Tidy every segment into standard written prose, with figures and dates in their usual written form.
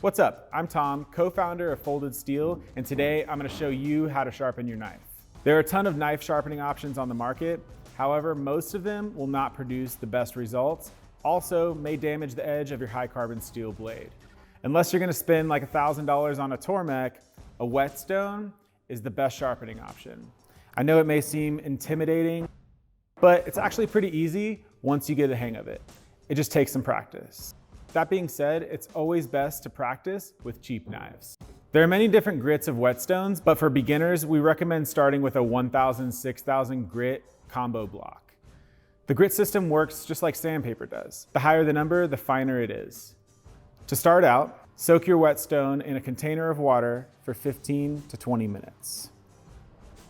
What's up? I'm Tom, co-founder of Folded Steel, and today I'm going to show you how to sharpen your knife. There are a ton of knife sharpening options on the market. However, most of them will not produce the best results, also may damage the edge of your high carbon steel blade. Unless you're going to spend like $1,000 on a Tormek, a whetstone is the best sharpening option. I know it may seem intimidating, but it's actually pretty easy once you get the hang of it. It just takes some practice. That being said, it's always best to practice with cheap knives. There are many different grits of whetstones, but for beginners, we recommend starting with a 1000, 6000 grit combo block. The grit system works just like sandpaper does. The higher the number, the finer it is. To start out, soak your whetstone in a container of water for 15 to 20 minutes.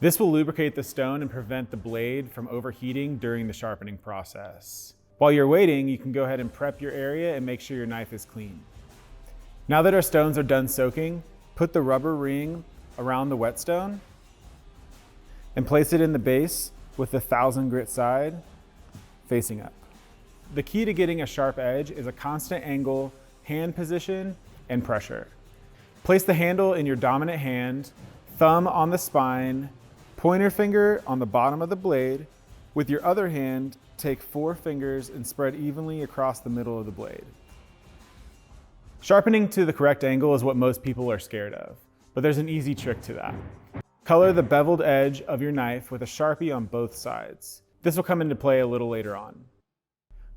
This will lubricate the stone and prevent the blade from overheating during the sharpening process. While you're waiting, you can go ahead and prep your area and make sure your knife is clean. Now that our stones are done soaking, put the rubber ring around the whetstone and place it in the base with the 1000 grit side facing up. The key to getting a sharp edge is a constant angle, hand position, and pressure. Place the handle in your dominant hand, thumb on the spine, pointer finger on the bottom of the blade. With your other hand, take 4 fingers and spread evenly across the middle of the blade. Sharpening to the correct angle is what most people are scared of, but there's an easy trick to that. Color the beveled edge of your knife with a Sharpie on both sides. This will come into play a little later on.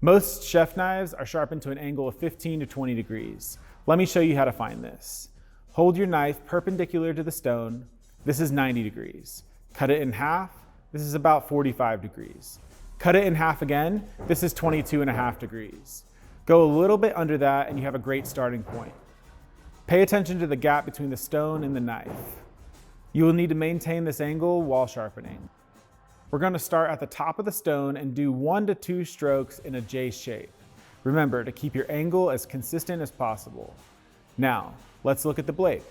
Most chef knives are sharpened to an angle of 15 to 20 degrees. Let me show you how to find this. Hold your knife perpendicular to the stone. This is 90 degrees. Cut it in half. This is about 45 degrees. Cut it in half again. This is 22.5 degrees. Go a little bit under that and you have a great starting point. Pay attention to the gap between the stone and the knife. You will need to maintain this angle while sharpening. We're going to start at the top of the stone and do 1 to 2 strokes in a J shape. Remember to keep your angle as consistent as possible. Now, let's look at the blade.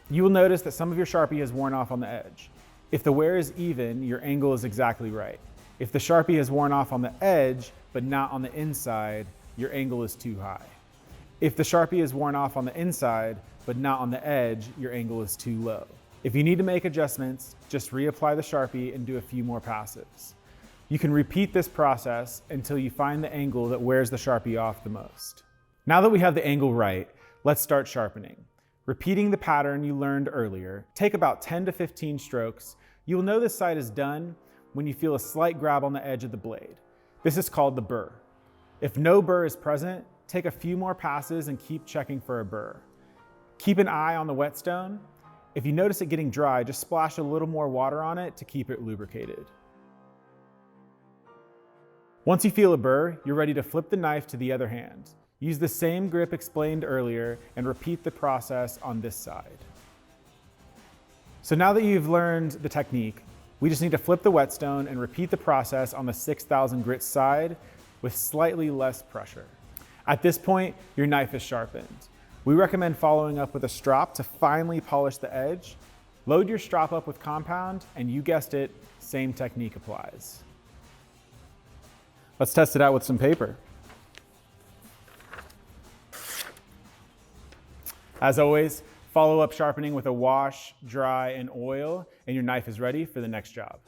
You will notice that some of your Sharpie has worn off on the edge. If the wear is even, your angle is exactly right. If the Sharpie has worn off on the edge, but not on the inside, your angle is too high. If the Sharpie is worn off on the inside, but not on the edge, your angle is too low. If you need to make adjustments, just reapply the Sharpie and do a few more passes. You can repeat this process until you find the angle that wears the Sharpie off the most. Now that we have the angle right, let's start sharpening. Repeating the pattern you learned earlier, take about 10 to 15 strokes. You will know this side is done when you feel a slight grab on the edge of the blade. This is called the burr. If no burr is present, take a few more passes and keep checking for a burr. Keep an eye on the whetstone. If you notice it getting dry, just splash a little more water on it to keep it lubricated. Once you feel a burr, you're ready to flip the knife to the other hand. Use the same grip explained earlier and repeat the process on this side. So now that you've learned the technique, we just need to flip the whetstone and repeat the process on the 6000 grit side with slightly less pressure. At this point, your knife is sharpened. We recommend following up with a strop to finely polish the edge. Load your strop up with compound, and you guessed it, same technique applies. Let's test it out with some paper. As always, follow up sharpening with a wash, dry, and oil, and your knife is ready for the next job.